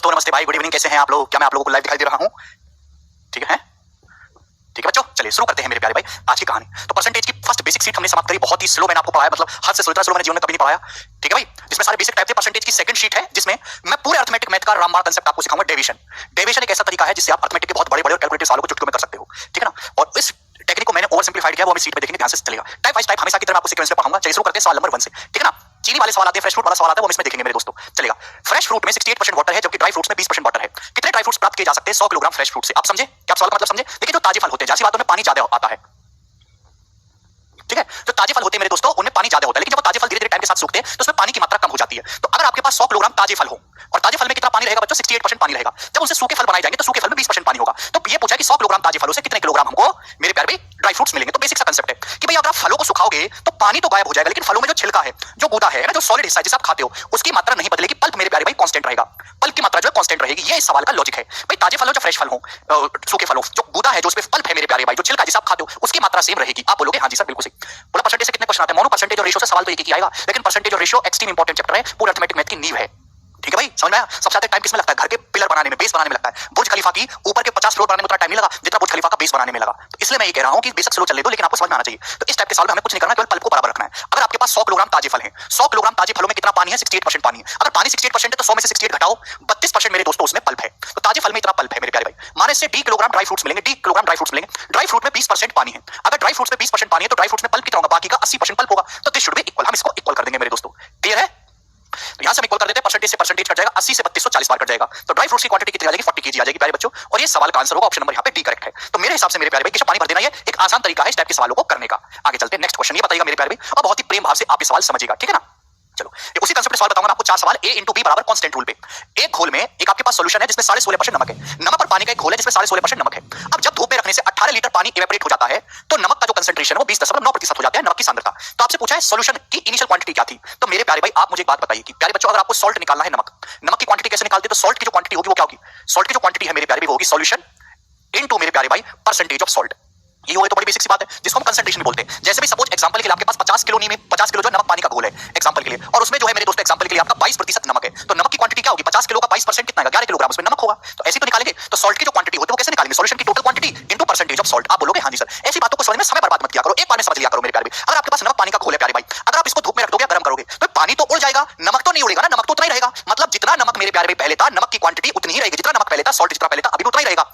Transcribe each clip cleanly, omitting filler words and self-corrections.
दोस्तों नमस्ते भाई, गुड इवनिंग, कैसे हैं आप लोग? क्या मैं आप लोगों को लाइव दिखाई दे रहा हूं? ठीक है? ठीक है बच्चों, चलिए शुरू करते हैं मेरे प्यारे भाई आज की कहानी। तो परसेंटेज की फर्स्ट बेसिक सीट हमने समाप्त करी, बहुत ही स्लो मैंने आपको पढ़ाया, मतलब हद से स्लो मैंने जीवन में कभी नहीं पढ़ाया। ठीक है भाई, जिसमें सारे बेसिक टाइप थे। परसेंटेज की सेकंड शीट है जिसमें मैं पूरे अर्थमेटिक मैथ का रामबाण कंसेप्ट आपको सिखाऊंगा। डेविएशन, डेविएशन एक ऐसा तरीका है जिससे आप अर्थमेटिक के बहुत बड़े-बड़े और कैलकुलेटिव सवालों को चुटकियों में कर सकते हो। ठीक है ना? और इस टेक्निक को मैंने ओवर सिंप्लीफाइड किया, वो हम इस सीट पे देखेंगे, ध्यान से चलेगा। टाइप वाइज टाइप हमेशा की तरह आपको सीक्वेंस में पढ़ाऊंगा। चलिए शुरू करते हैं सवाल नंबर 1 से। ठीक है ना? चीनी वाले सवाल आते हैं, फ्रेश फ्रूट वाला सवाल आता है, वो हम इसमें देखेंगे मेरे दोस्तों। चलेगा। फ्रेश फ्रूट में 68% वाटर है जबकि ड्राई फ्रूट्स में 20% वाटर है। कितने ड्राई फ्रूट्स प्राप्त किए जा सकते हैं 100 किलोग्राम फ्रेश फ्रूट से? आप समझे? क्या आप सवाल का मतलब समझे? देखिए जो ताजे फल होते हैं, जैसी बातों में पानी ज्यादा आता है। ठीक है? जो ताजे फल होते हैं मेरे दोस्तों, उनमें पानी ज्यादा होता है, लेकिन जब वो ताजे फल धीरे-धीरे टाइम के साथ सूखते हैं तो उसमें पानी की मात्रा कम हो जाती है। तो अगर आपके पास 100 किलोग्राम ताजे फल हो और ताजे फल में कितना पानी रहेगा बच्चों? 68% पानी रहेगा। जब उनसे सूखे फल बनाए जाएंगे तो सूखे फल में 20% पानी होगा। तो ये पूछा कि 100 किलोग्राम ताजे फलों से कितने किलोग्राम हमको मेरे प्यारे भाई ड्राई फ्रूट्स मिलेंगे? तो बेसिक सा कांसेप्ट है कि भाई अगर आप फलों को सुखाओगे तो पानी तो गायब हो जाएगा, लेकिन फलों में जो छिलका है, जो गूदा है ना, जो सॉलिड हिस्सा है जिसे आप खाते हो, उसकी मात्रा नहीं बदलेगी। पल्प मेरे प्यारे भाई कांस्टेंट रहेगा, पल्प की मात्रा जो है कांस्टेंट रहेगी। ये इस सवाल का लॉजिक है। भाई ताजे फल हो, जो फ्रेश फल हो, सूखे फल हो, जो गूदा है, जो उसमें पल्प है मेरे प्यारे भाई, जो छिलका जिसे आप खाते हो, उसकी मात्रा सेम रहेगी। आप बोलोगे हां जी सर बिल्कुल सही। बोला परसेंटेज से कितने क्वेश्चन आते हैं? मोनो परसेंटेज और रेशियो से सवाल तो एक ही आएगा, लेकिन परसेंटेज और रेशियो एक्सट्रीम इंपॉर्टेंट चैप्टर है, पूरे अर्थमेटिक मैथ की नींव है। ठीक है भाई, समझ में आया? सबसे ज्यादा टाइम किसमें लगता है? घर के पिलर बनाने में, बेस बनाने में लगता है। बुर्ज खलीफा की ऊपर के 50 फ्लोर बनाने में उतना टाइम नहीं लगा जितना बुर्ज खलीफा का बेस बनाने में लगा। तो इसलिए मैं ये कह रहा हूं कि बेशक स्लो चल दो, लेकिन आपको समझ में आना चाहिए। तो इस टाइप के सवाल में हमें कुछ नहीं करना, केवल पल्प को बराबर रखना है। अगर आपके पास 100 किलोग्राम ताजे फल हैं, 100 किलोग्राम ताजे फलों में कितना पानी है? 68% पानी है। अगर पानी 68% है तो 100 में से 68 घटाओ, 32% मेरे दोस्तों उसमें पल्प है। तो ताजे फल में इतना पल्प है मेरे प्यारे भाई। माने से डी किलोग्राम ड्राई फ्रूट्स मिलेंगे, डी किलोग्राम ड्राई फ्रूट्स मिलेंगे। ड्राई फ्रूट में 20% पानी है। अगर ड्राई फ्रूट्स में 20% पानी है तो ड्राई फ्रूट्स में पल्प कितना होगा? बाकी का 80% पल्प होगा। तो दिस शुड बी इक्वल। हम इसको इक्वल कर देंगे मेरे दोस्तों। क्लियर है? तो यहां से हम इक्वल कर देते हैं, परसेंटेज से परसेंटेज कट जाएगा, 80 से 3240 बार कट जाएगा। तो ड्राई फ्रूट्स की क्वांटिटी कितनी आ जाएगी? 40 केजी आ जाएगी प्यारे बच्चों। और ये सवाल का आंसर होगा ऑप्शन नंबर यहां पे डी करेक्ट है। तो मेरे हिसाब से मेरे प्यारे भाई किसी पानी भर देना ये एक आसान तरीका है इस टाइप के सवालों को करने का। आगे चलते हैं, नेक्स्ट क्वेश्चन ये बताइएगा मेरे प्यारे भाई, और बहुत ही प्रेम भाव से आप ये सवाल समझिएगा। ठीक है ना? चलो ये उसी कांसेप्ट सवाल बताऊंगा मैं आपको। 4 सवाल a into b बराबर कांस्टेंट रूल पे। एक घोल में एक आपके पास सॉल्यूशन है जिसमें 16.5% नमक है। नमक और पानी का एक घोल है जिसमें 16.5% नमक है। अब जब धूप में रखने से 18 लीटर पानी इवेपोरेट हो जाता है तो नमक का जो कंसंट्रेशन है वो 20.9% हो जाता है, नमक की सांद्रता। तो आपसे पूछा है सॉल्यूशन की इनिशियल क्वांटिटी क्या थी? तो मेरे प्यारे भाई आप मुझे एक बात बताइए कि प्यारे बच्चों अगर आपको सॉल्ट निकालना है, नमक की क्वांटिटी कैसे निकालते हैं? तो सॉल्ट की जो क्वांटिटी होगी वो क्या होगी? सॉल्ट की जो क्वांटिटी है मेरे प्यारे भाई वो होगी सॉल्यूशन इनटू मेरे प्यारे भाई परसेंटेज ऑफ सॉल्ट। ये हो तो बड़ी बेसिक सी बात है जिसको हम कंसंट्रेशन बोलते हैं। जैसे भी सपोज एग्जांपल के लिए आपके पास 50 किलो में 50 किलो जो नमक पानी का घोल है एग्जांपल के लिए, और उसमें जो है मेरे दोस्तों एग्जांपल के लिए आपका 22% नमक है। तो नमक की क्वांटिटी क्या होगी? 50 किलो का 22% कितना है? 11 किलोग्राम उसमें नमक होगा। तो ऐसे तो निकालेंगे। तो सॉल्ट की जो क्वांटिटी होती है वो कैसे निकालेंगे? सॉल्यूशन की total quantity into percentage of salt. आप बोलोगे हां जी सर। ऐसी बातों को समझ में समय बर्बाद मत किया करो, एक बार में समझ लिया करो मेरे प्यारे भाई। अगर आपके पास नमक पानी का घोल है प्यारे भाई, अगर आप इसको धूप में रख दोगे, गर्म करोगे तो पानी तो उड़ जाएगा, नमक तो नहीं उड़ेगा ना, नमक तो उतना ही रहेगा। मतलब जितना नमक मेरे प्यारे भाई पहले था, नमक की क्वांटिटी उतनी ही रहेगी जितना नमक पहले था, सॉल्ट जितना पहले था अभी भी उतना ही रहेगा।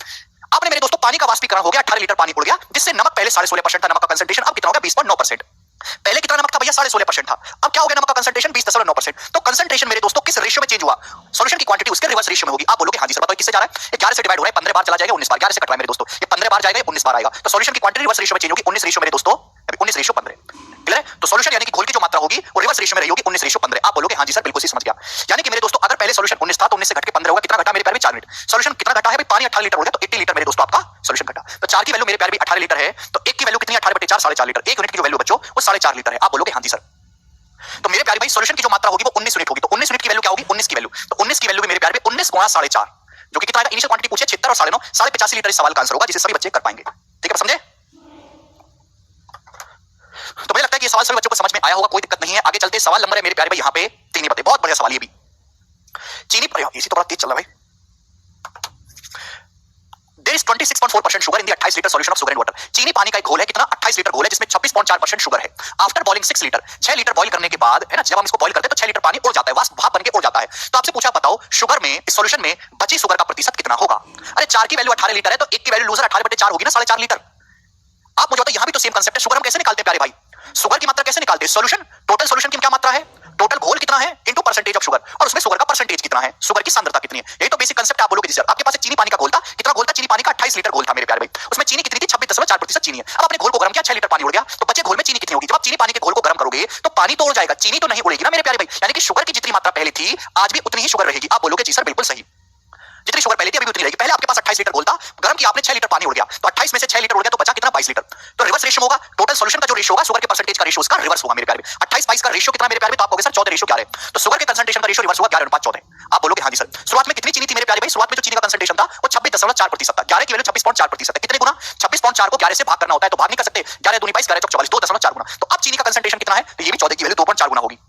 आपने मेरे दोस्तों पानी का वाष्पीकरण हो गया, 18 लीटर पानी उड़ गया, जिससे नमक पहले 16.5% था, नमक का कंसंट्रेशन अब कितना हो गया? 20.9%। पहले कितना नमक था भैया? 16.5% था, अब क्या हो गया? नमक का कंसंट्रेशन 20.9%। तो कंसंट्रेशन मेरे दोस्तों किस रेशियो में चेंज हुआ? सॉल्यूशन की क्वांटिटी उसके रिवर्स रेशियो में होगी। आप बोलोगे हां जी सर, बताओ किससे जा रहा है? ये 11 से डिवाइड हो रहा है, 15 बार चला जाएगा, 19 बार, 11 से कट रहा है मेरे दोस्तों, ये 15 बार जाएगा, 19 बार आएगा। तो सॉल्यूशन की क्वांटिटी रिवर्स रेशियो में चेंज होगी, 19 रेशियो मेरे दोस्तों, 19:15। क्लियर है? तो सॉल्यूशन यानी कि घोल की जो मात्रा होगी वो रिवर्स रेशियो में रही होगी, 19:15। आप बोलोगे हां जी सर बिल्कुल सही समझ गया। यानी कि मेरे दोस्तों अगर पहले सॉल्यूशन 19 था तो 19 से घट के 15 होगा, कितना घटा मेरे प्यारे? 4 लीटर। सॉल्यूशन कितना घटा है भाई? पानी 18 लीटर हो गया तो 80 लीटर मेरे दोस्तों आपका सॉल्यूशन घटा। तो 4 की वैल्यू मेरे प्यारे 18 लीटर है, तो 1 की वैल्यू कितनी है? 18/4, 4.5 लीटर। 1 यूनिट की जो वैल्यू बच्चों वो 4.5 लीटर है। आप बोलोगे हां जी सर। तो मेरे प्यारे भाई सॉल्यूशन की जो मात्रा होगी वो 19 यूनिट होगी। तो 19 यूनिट की वैल्यू क्या होगी? 19 की वैल्यू, तो 19 की वैल्यू मेरे प्यारे 19 गुणा 4.5, जो कि कितना आएगा? इनिशियल क्वांटिटी पूछे 76 और 9.5, 85 लीटर इस सवाल का आंसर होगा, जिसे सभी बच्चे कर पाएंगे। ठीक है समझे? तो मुझे लगता है कि ये सवाल सभी बच्चों को समझ में आया होगा, कोई दिक्कत नहीं है। आगे चलते हैं, सवाल नंबर है मेरे प्यारे भाई यहाँ पे 3 ही बातें, बहुत बढ़िया सवाल ये भी। चीनी पर इसी तो बड़ा तेज चल रहा है भाई। There is 26.4% sugar in the 28 litre solution of sugar and water। चीनी पानी का एक घोल है, कितना? 28 लीटर घोल है जिसमें 26.4% शुगर है। After boiling 6 litre, 6 litre boil करने के बाद है ना, जब हम इसको बॉईल करते हैं तो 6 लीटर पानी उड़ जाता है, वाष्प भाप बन के उड़ जाता है। तो आपसे पूछा बताओ शुगर में, इस सॉल्यूशन में बची शुगर का प्रतिशत कितना होगा? अरे 4 की वैल्यू 18 लीटर है तो 1 की वैल्यू लूजर 18/4 होगी ना, 4.5 लीटर। आप मुझे बताओ यहां भी तो सेम कांसेप्ट है। शुगर हम कैसे निकालते हैं प्यारे भाई? शुगर की मात्रा कैसे निकालते हैं? सॉल्यूशन, टोटल सॉल्यूशन की क्या मात्रा है? टोटल घोल कितना है इनटू परसेंटेज ऑफ शुगर, और उसमें शुगर का परसेंटेज कितना है, शुगर की सांद्रता कितनी है। यही तो बेसिक कांसेप्ट आप बोलोगे जी सर। आपके पास एक चीनी पानी का घोल था, कितना घोल था? चीनी पानी का 28 लीटर घोल था मेरे प्यारे भाई। उसमें चीनी कितनी थी? 26.4% चीनी है। अब अपने घोल को गर्म किया, 6 लीटर पानी उड़ गया, तो बचे घोल में चीनी कितनी होगी? जब आप चीनी पानी के घोल को गर्म करोगे तो पानी तो उड़ जाएगा, चीनी तो नहीं उड़ेगी ना मेरे प्यारे भाई। यानी कि शुगर की जितनी मात्रा पहले थी आज भी उतनी ही शुगर रहेगी। आप बोलोगे जी सर बिल्कुल सही, जितनी शुगर पहले थी अभी उतनी रहेगी। पहले आपके पास 28 लीटर घोल था, गर्म किया आपने, 6 लीटर पानी उड़ गया, तो 28 में से 6 लीटर उड़ गया तो बचा कितना? 22 लीटर। तो रिवर्स रेशियो होगा, टोटल सॉल्यूशन का जो रेशियो होगा शुगर के परसेंटेज का रेशियो उसका रिवर्स होगा मेरे प्यारे। 28-22 का रेशियो कितना मेरे प्यारे? तो आप कहोगे सर 14 रेशियो क्या है? तो शुगर के कंसंट्रेशन का रेशियो रिवर्स होगा 11/5-14। आप बोलोगे हां जी सर। शुरुआत में कितनी चीनी थी मेरे प्यारे भाई? शुरुआत में जो चीनी का कंसंट्रेशन था वो 26.4% था। 11 की वैल्यू 26.4% है। कितने गुना? 26.4 को 11 से भाग करना होता है, तो भाग नहीं कर सकते, 11 दूनी 22, 11 चौक 44, 2.4 गुना। तो अब चीनी का कंसंट्रेशन कितना है? तो ये भी 14 की वैल्यू 2.4 गुना होगी।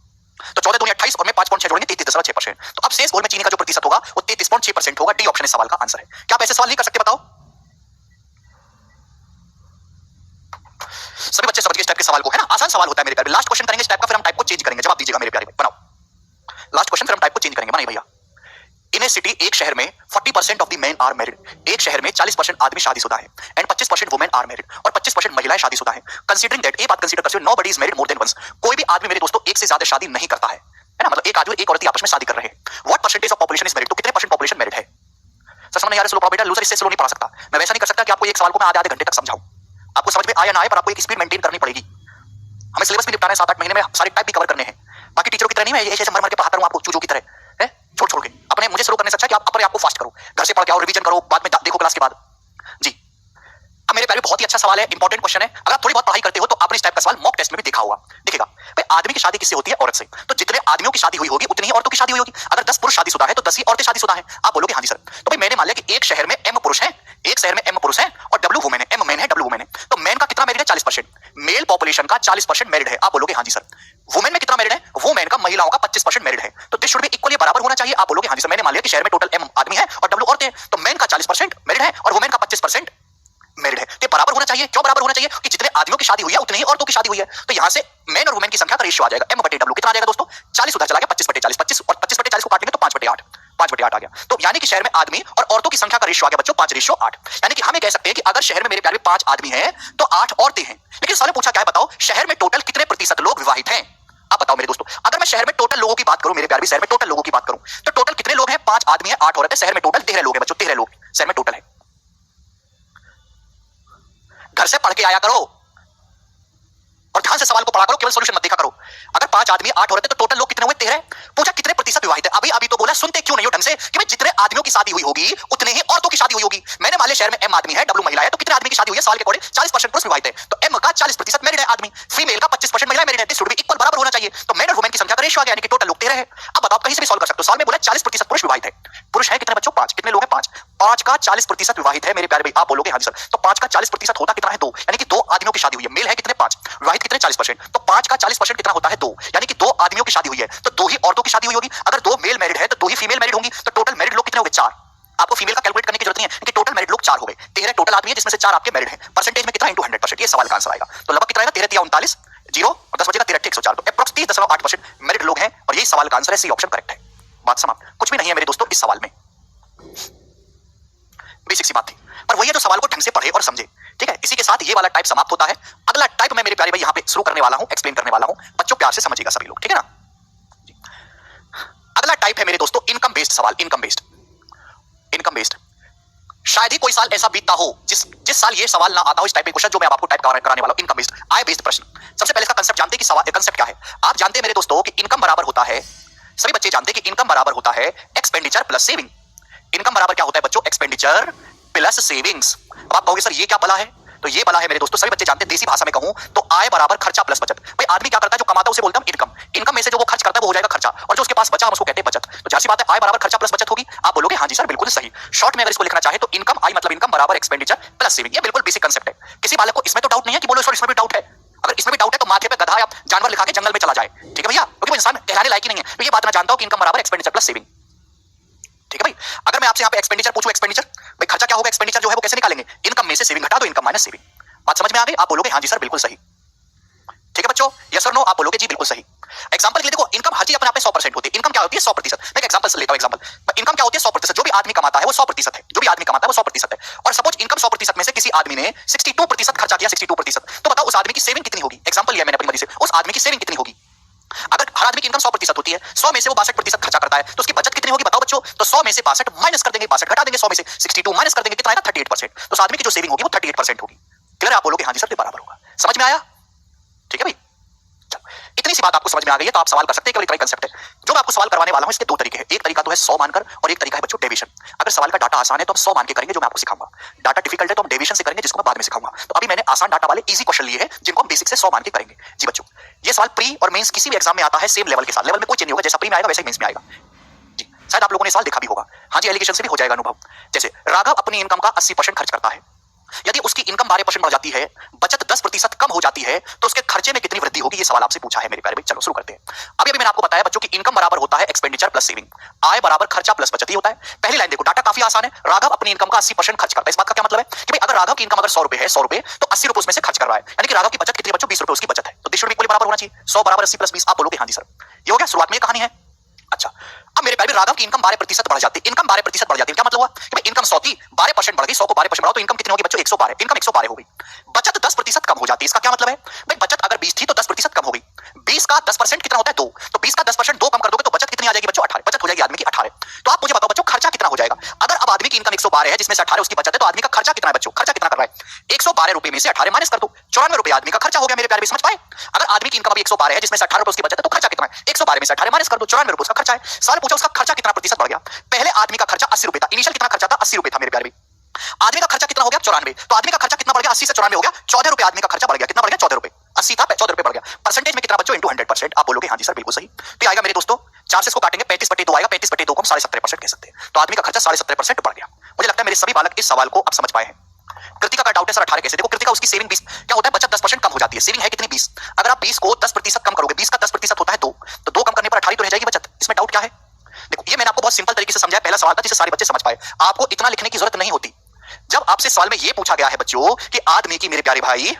तो 14 दूनी 28 और में 5.6 जोड़ेंगे 33.6%। तो अब शेष घोल में चीनी का जो प्रतिशत होगा वो 33.6% होगा। डी ऑप्शन इस सवाल का आंसर है। क्या आप ऐसे सवाल नहीं कर सकते बताओ? सभी बच्चे समझ गए इस टाइप के सवाल को, है ना? आसान सवाल होता है मेरे प्यारे। लास्ट क्वेश्चन करेंगे इस टाइप का, फिर हम टाइप को चेंज करेंगे। जवाब दीजिएगा मेरे प्यारे भाई, बनाओ लास्ट क्वेश्चन, फिर हम टाइप को चेंज करेंगे। बनाइए भैया। इन ए सिटी, एक शहर में 40% of the men are married. एक शहर में 40% आदमी शादीशुदा है एंड 25% वुमेन आर मैरिड, और 25% महिलाएं शादीशुदा हैं। कंसीडरिंग दैट, ये बात कंसीडर करते हुए, nobody is married more than once, कोई भी आदमी मेरे दोस्तों एक से ज्यादा शादी नहीं करता है ना? मतलब एक आदमी एक औरत आपस में शादी कर रहे हैं। What percentage of population is married, तो कितने परसेंट पॉपुलेशन मैरिड है? सर समझ नहीं आ रहा, स्लो पढ़ो बेटा, लूजर इससे स्लो नहीं पढ़ा सकता। मैं वैसा नहीं कर सकता कि आपको एक सवाल को मैं आधे घंटे तक समझाऊं। आपको समझ में आया ना आए, पर आपको एक स्पीड मेंटेन करनी पड़ेगी। हमें सिलेबस भी निपटाना है, 7-8 महीने में सारे टाइप भी कवर करने हैं। बाकी टीचरों की तरह नहीं मैं ऐसे मर मर के पढ़ाता हूं आपको चूजों की तरह, है? छोड़ छोड़ के अपने मुझे स्लो करने से अच्छा है कि आप अपने आप को फास्ट करो, घर से पढ़ के आओ, रिवीजन करो, बाद में देखो क्लास के बाद। जी अब मेरे प्यारे बहुत ही अच्छा सवाल है, इंपॉर्टेंट क्वेश्चन है। अगर आप थोड़ी बहुत पढ़ाई करते हो तो आपने इस टाइप का सवाल मॉक टेस्ट में भी देखा होगा। देखिएगा भाई, आदमी की शादी किससे होती है? औरत से। तो जितने आदमियों की शादी हुई होगी उतनी ही औरतों की शादी हुई होगी। अगर 10 पुरुष शादीशुदा है तो 10 ही औरतें शादीशुदा हैं। आप बोलोगे हाँ जी सर। तो भाई मैंने मान लिया कि एक शहर में एम पुरुष है, एक शहर में एम पुरुष है और डब्ल्यू वुमेन है। एम मैन है, डब्ल्यू वुमेन है। तो मैन का कितना मैरिड है? 40%। मेल पॉपुलेशन का 40% मैरिड है। आप बोलोगे हाँ जी सर। वुमेन में कितना मैरिड है? वुमेन का, महिलाओं का 25% मैरिड है। तो दिस शुड बी इक्वली बराबर होना चाहिए। आप बोलोगे हाँ जी सर। मैंने मान लिया कि शहर में टोटल एम आदमी है और डब्ल्यू औरतें, तो मैन का 40% मैरिड है और वुमेन का 25% मैरिड है। तो बराबर होना चाहिए। क्यों बराबर होना चाहिए? कि जितने आदमियों की शादी हुई है उतनी ही औरतों की शादी हुई है। तो यहां से मेन और वुमेन की संख्या का रेशियो आ जाएगा एम बटे डब्ल्यू। कितना आ जाएगा दोस्तों? 40 उधर चला गया, 25/40, 25 और 25/40 को काटेंगे तो 5/8, 5/8 आ गया। तो यानी कि शहर में आदमी और औरतों की संख्या का रेशियो आ गया बच्चों 5:8। यानी कि हम कह सकते हैं कि अगर शहर में मेरे प्यारे 5 आदमी हैं तो 8 औरतें हैं। लेकिन सवाल पूछा क्या है बताओ? शहर में टोटल कितने प्रतिशत लोग विवाहित हैं? आप बताओ मेरे दोस्तों। अगर मैं शहर में टोटल लोगों की बात करूं, मेरे प्यारे शहर में टोटल लोगों की बात करूं, तो टोटल कितने लोग हैं? 5 आदमी हैं, 8 औरतें। शहर में टोटल 13 लोग हैं बच्चों, 13 लोग शहर में टोटल है। घर से पढ़ के आया करो और ध्यान से सवाल को पढ़ा करो, केवल सॉल्यूशन मत देखा करो। अगर 5 आदमी 8 औरतें तो टोटल लोग कितने हुए? 13। पूछा कितने प्रतिशत विवाहित है? अभी तो बोला, सुनते क्यों नहीं हो ढंग से? कि भाई जितने आदमियों की शादी हुई होगी उतने ही औरतों की शादी हुई होगी। मैंने मान लिया शहर में एम आदमी है, डब्ल्यू महिला है, तो कितने आदमी की शादी हुई है? सवाल के अकॉर्डिंग 40% पुरुष विवाहित है, तो एम का 40% मैरिड है आदमी, फीमेल का 25% महिला मैरिड है। दिस शुड बी इक्वल, बराबर होना चाहिए। तो मेन और वुमेन की संख्या का रेशियो आ गया, यानी कि टोटल लोग 13 है। अब बताओ कहीं से भी सॉल्व कर सकते हो। सवाल में बोला 40% पुरुष विवाहित है। पुरुष है कितने बच्चों? 5। कितने लोग हैं? 5। 5 का 40% विवाहित है मेरे प्यारे भाई। आप बोलोगे हाँ जी सर। तो 5 का 40% होता कितना है? 2। यानी कि 2 आदमियों की शादी हुई है। मेल है कितने? 5। विवाहित कितने? 40%। तो 5 का 40% कितना होता है? 2। यानी कि 2 आदमियों की शादी हुई है तो 2 ही औरतों की शादी हुई होगी। अगर 2 मेल मैरिड है तो 2 ही फीमेल मैरिड होंगी। तो टोटल मैरिड लोग कितने हो गए? 4। आपको फीमेल का कैलकुलेट करने की जरूरत नहीं है क्योंकि टोटल मैरिड लोग 4 हो गए। 13 टोटल आदमी है जिसमें से 4 आपके मैरिड हैं। परसेंटेज में कितना? इंटू 100%। ये सवाल का आंसर आएगा। तो लगभग कितना आएगा? 13 या 39, 0 और 10 बचेगा 13 104। तो अप्रॉक्स 30.8% मैरिड लोग हैं और यही सवाल का आंसर है। सी ऑप्शन करेक्ट है। बात समाप्त। कुछ भी नहीं है मेरे दोस्तों इस सवाल में, बेसिक सी बात थी, पर वही है जो सवाल को ढंग से पढ़े और समझे। ठीक है, इसी के साथ ये वाला टाइप समाप्त होता है। अगला टाइप मैं मेरे प्यारे भाई यहाँ पे शुरू करने वाला हूँ, एक्सप्लेन करने वाला हूँ। बच्चों प्यार से समझिएगा सभी लोग, ठीक है ना? अगला टाइप है मेरे दोस्तों इनकम बेस्ड सवाल। Income based, income based. शायद ही कोई साल ऐसा बीतता हो जिस साल ये सवाल ना आता हो, इस टाइप के क्वेश्चन जो मैं आपको टाइप कराने वाला हूं। इनकम बेस्ड, आय बेस्ड प्रश्न। सबसे पहले इसका कंसेप्ट जानते हैं कि सवाल कंसेप्ट क्या है। आप जानते हैं मेरे दोस्तों कि इनकम बराबर होता है, सभी बच्चे जानते हैं कि इनकम बराबर होता है एक्सपेंडिचर प्लस सेविंग। इनकम बराबर क्या होता है बच्चों? Expenditure plus savings. अब आप कहोगे सर ये क्या बला है? तो ये बला है मेरे दोस्तों, सभी बच्चे जानते हैं। देसी भाषा में कहूं तो आय बराबर खर्चा प्लस बचत। भाई आदमी क्या करता है? जो कमाता है उसे बोलता है इनकम। इनकम में से जो वो खर्च करता है वो हो जाएगा खर्चा, और जो उसके पास बचा हम उसको कहते हैं बचत। तो जाहिर सी बात है आय बराबर खर्चा प्लस बचत होगी। आप बोलोगे हाँ जी सर बिल्कुल सही। शॉर्ट में अगर इसको लिखना चाहे तो इनकम, आई मतलब इनकम बराबर एक्सपेंडिचर प्लस सेविंग। ये बिल्कुल बेसिक कंसेप्ट है। किसी बालक को इसमें तो डाउट नहीं है कि बोलो सर इसमें भी डाउट है? अगर इसमें भी डाउट है तो माथे पे गधा या जानवर लिखा के जंगल में चला जाए, ठीक है भैया, क्योंकि वो इंसान कहलाने लायक ही नहीं है। तो ये बात मैं जानता हूं कि इनकम बराबर एक्सपेंडिचर प्लस सेविंग, ठीक है भाई। अगर मैं आपसे यहाँ पे एक्सपेंडिचर पूछूं, एक्सपेंडिचर भाई खर्चा क्या होगा? एक्सपेंडिचर जो है वो कैसे निकालेंगे? इनकम में से सेविंग घटा दो, इनकम माइनस सेविंग। बात समझ में आ गई? आप बोलोगे हाँ जी सर बिल्कुल सही, ठीक है बच्चों, यस और नो? आप बोलोगे जी बिल्कुल सही। एग्जांपल के लिए देखो, इनकम हर चीज अपने आप में 100% होती है। इनकम क्या होती है? 100%। मैं एग्जांपल लेता हूं, एग्जांपल। इनकम क्या होती है? 100%। जो भी आदमी कमाता है वो 100% है। जो भी आदमी कमाता है वो 100% है। और सपोज इनकम 100% में से किसी आदमी ने 62% खर्चा किया, 62%, तो बताओ उस आदमी की सेविंग कितनी होगी? एग्जांपल लिया मैंने अपनी मर्जी से, उस आदमी की सेविंग कितनी होगी? अगर हर आदमी की इनकम 100% होती है, 100 में से वो 62% खर्चा करता है, तो उसकी बचत कितनी होगी बताओ बच्चों? तो 100 में से 62 माइनस कर देंगे, 62 घटा देंगे, 100 में से 62 माइनस कर देंगे, कितना आएगा? 38%। तो उस आदमी की जो सेविंग होगी वो 38% होगी। क्लियर है? आप बोलोगे हाँ जी सर ये बराबर होगा। समझ में आया? ठीक है भाई, इतनी सी बात आपको समझ में आ गई है तो आप सवाल कर सकते हैं। केवल इतना ही कंसेप्ट है जो मैं आपको सवाल करवाने वाला हूं। इसके 2 तरीके हैं। एक तरीका तो है 100 मानकर और एक तरीका है बच्चों डेविएशन। अगर सवाल का डाटा आसान है तो हम 100 मान के करेंगे जो मैं आपको सिखाऊंगा। डाटा डिफिकल्ट है तो हम डेविएशन से करेंगे जिसको मैं बाद में सिखाऊंगा। तो अभी मैंने आसान डाटा वाले इजी क्वेश्चन लिए हैं जिनको हम बेसिक से 100 मान के करेंगे। जी बच्चों, ये सवाल प्री और मेंस किसी भी एग्जाम में आता है सेम लेवल के साथ। लेवल में कोई चेंज नहीं होगा, जैसा प्री में आएगा वैसे ही मेंस में आएगा। जी, शायद आप लोगों ने सवाल देखा भी होगा। हाँ जी, एलिगेशन से भी हो जाएगा अनुभव। जैसे राघव अपनी इनकम का 80% खर्च करता है। यदि उसकी इनकम 12% बढ़ जाती है, बचत 10% कम हो जाती है, तो उसके खर्चे में कितनी वृद्धि होगी? ये सवाल आपसे पूछा है मेरे प्यारे भाई। चलो शुरू करते हैं। अभी मैंने आपको बताया बच्चों की इनकम बराबर होता है एक्सपेंडिचर प्लस सेविंग, आय बराबर खर्चा प्लस बचत। ये होता है। पहली लाइन देखो, डाटा काफी आसान है। राघव अपनी इनकम का 80% खर्च करता है। इस बात का क्या मतलब है कि भाई अगर राघव की इनकम अगर 100 रुपए है, 100 रुपए तो 80 रुपए उसमें से खर्च कर रहा है, यानी कि राघव की बचत कितनी बच्चों? 20 रुपए उसकी बचत है। तो दिस शुड बी बराबर होना चाहिए। 100 बराबर 80 प्लस 20। आप बोलोगे हाँ जी सर, ये हो गया। शुरुआत में ये कहानी है। अच्छा, अब मेरे प्यारे राघव की इनकम 12% बढ़ जाती है। इनकम 12% बढ़ जाती है, क्या मतलब हुआ कि भाई इनकम 100 थी, 12% बढ़ गई। 100 को 12% बढ़ाओ तो इनकम कितनी होगी बच्चों? 112। इनकम 112 हो गई। बचत 10% कम हो जाती है। इसका क्या मतलब है भाई? बचत अगर 20 थी तो 10% कम हो गई। 20 का 10% कितना होता है? 2। तो 20 का 10% 2 कम कर दोगे तो बचत कितनी आ जाएगी बच्चों? 18। बचत हो जाएगी आदमी की 18। तो आप मुझे बताओ बच्चों, खर्चा कितना हो जाएगा? अगर अब आदमी की इनकम 112 है, जिसमें से 18 उसकी बचत है, तो आदमी का खर्चा कितना है बच्चों? खर्चा कितना कर रहा है? 112 रुपए में से 18 माइनस कर दो, 94 रुपए आदमी का खर्चा हो गया। मेरे प्यारे, समझ पाए? अगर आदमी की इनकम अभी 112 है, जिसमें से 18 रुपए उसकी बचत है, तो खर्चा कितना है? 112 में से 18 माइनस कर दो, 94 रुपए उसका खर्चा है। सवाल पूछा उसका खर्चा कितना प्रतिशत बढ़ गया? पहले आदमी का खर्चा 80 रुपए था। इनिशियल कितना खर्चा था? 80 रुपए था मेरे प्यारे। आदमी का खर्चा कितना हो गया? 94। तो आदमी का खर्चा कितना बढ़ गया? 80 से 94 हो गया, 14 रुपए आदमी का खर्चा बढ़ गया। कितना बढ़ गया? 14 रुपए। 80 था, 14 रुपए बढ़ गया। परसेंटेज में कितना बच्चों? इनटू 100%। आप बोलोगे हाँ जी सर बिल्कुल सही। तो आएगा मेरे दोस्तों, 4 से इसको काटेंगे, 35/2 आएगा। 35/2 को हम 17.5% कह सकते हैं। तो आदमी का खर्चा 17.5% बढ़ गया। मुझे लगता है मेरे सभी बालक इस सवाल को अब समझ पाए हैं। कृतिका का डाउट है सर 18 कैसे? देखो कृतिका, उसकी सेविंग 20 क्या होता है? बचत 10% कम हो जाती है। सेविंग है कितनी? 20। अगर आप 20 को 10% कम करोगे, 20 का 10% होता है 2, तो 2 कम करने पर 18 तो रह जाएगी बचत। इसमें डाउट क्या है? देखो ये मैंने आपको बहुत सिंपल तरीके से समझाया। पहला सवाल था जिसे सारे बच्चे समझ पाए। आपको इतना लिखने की जरूरत नहीं होती। जब आपसे सवाल में यह पूछा गया है बच्चों कि आदमी की मेरे प्यारे भाई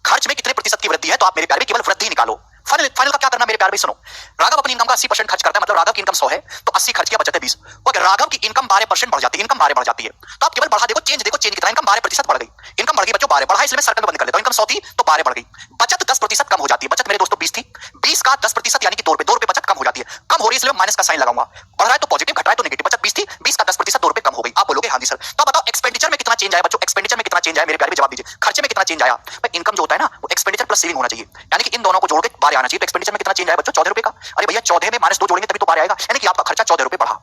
खर्च में कितने प्रतिशत की वृद्धि है, तो आप मेरे प्यारे केवल वृद्धि निकालो। फाइनल का क्या करना मेरे प्यारे भाई? सुनो, राघव अपनी इनकम का 80% खर्च करता है, मतलब राघव की इनकम 100 है तो 80 खर्च किया, बचत है 20। ओके, राघव की इनकम 12% बढ़ जाती है। इनकम 12 बढ़ जाती है तो आप केवल बढ़ा देखो, चेंज देखो, चेंज कितना? इनकम 12% बढ़ गई। इनकम बढ़ गई बच्चों 12 बढ़ा, इसलिए मैं सर्कल बंद कर लेता हूं। इनकम 100 थी तो 12 बढ़ गई। बचत 10% कम हो जाती है। बचत मेरे दोस्तों 20 थी, 20 का 10% यानी कि 2 रुपए। 2 रुपए बचत कम हो जाती है। कम हो रही है इसलिए माइनस का साइन लगाऊंगा। बढ़ रहा है तो पॉजिटिव, घट रहा है तो नेगेटिव। बचत 20 थी, 20 का 10% 2 रुपए कम हो गई। आप बोलोगे हाँ जी सर। तो बताओ एक्सपेंडिचर में कितना चेंज आया बच्चों? एक्सपेंडिचर में कितना चेंज आया मेरे प्यारे? जवाब दीजिए। खर्चे में कितना चेंज आया? भाई इनकम जो होता है ना, वो एक्सपेंडिचर प्लस सेविंग होना चाहिए, यानी कि इन दोनों को जोड़ के 12 आना चाहिए। तो एक्सपेंडिचर में कितना चेंज आया बच्चों? 14 रुपए का। अरे भैया 14 में -2 जोड़ेंगे तभी तो 12 आएगा, यानी कि आपका खर्चा 14 रुपए बढ़ा।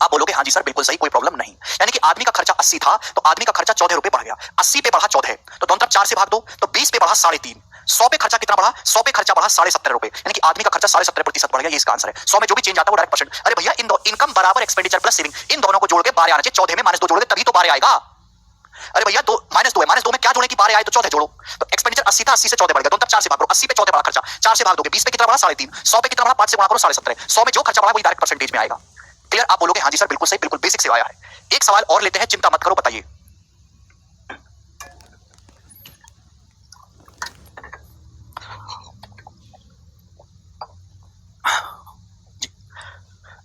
आप बोलोगे हाँ जी सर बिल्कुल सही, कोई प्रॉब्लम नहीं। यानी कि आदमी का खर्चा 80 था तो आदमी का खर्चा 14 रुपए बढ़ गया। 80 पे बढ़ा 14, तो दोनों तरफ 4 से भाग दो, तो 20 पे बढ़ा 3.5। 100 पे खर्चा कितना बढ़ा? 100 पे खर्चा बढ़ा 17.5 रुपए, यानी कि आदमी का खर्चा 17.5% बढ़ गया। ये इसका आंसर है। 100 में जो भी चेंज आता है वो डायरेक्ट परसेंट। अरे भैया इनकम बराबर एक्सपेंडिचर प्लस सेविंग, इन दोनों को जोड़ के 12 आना चाहिए। 14 में -2 जोड़ोगे तभी तो 12 आएगा। अरे भैया -2 है, -2 में क्या जोड़े कि 12 आए? तो 14 जोड़ो। तो एक्सपेंडिचर 80 था, 80 से 14 बढ़ गया। दोनों तरफ 4 से भाग दो, 80 पे 14 बढ़ा खर्चा, 4 से भाग दोगे, 20 पे कितना बढ़ा? 3.5। 100 पे कितना बढ़ा? 5 से गुणा करो 17.5। 100 में जो खर्चा बढ़ा वही डायरेक्ट परसेंटेज में आएगा। क्लियर? आप बोलोगे हाँ जी सर बिल्कुल सही, बिल्कुल बेसिक से आया है। एक सवाल और लेते हैं, चिंता मत करो, बताइए।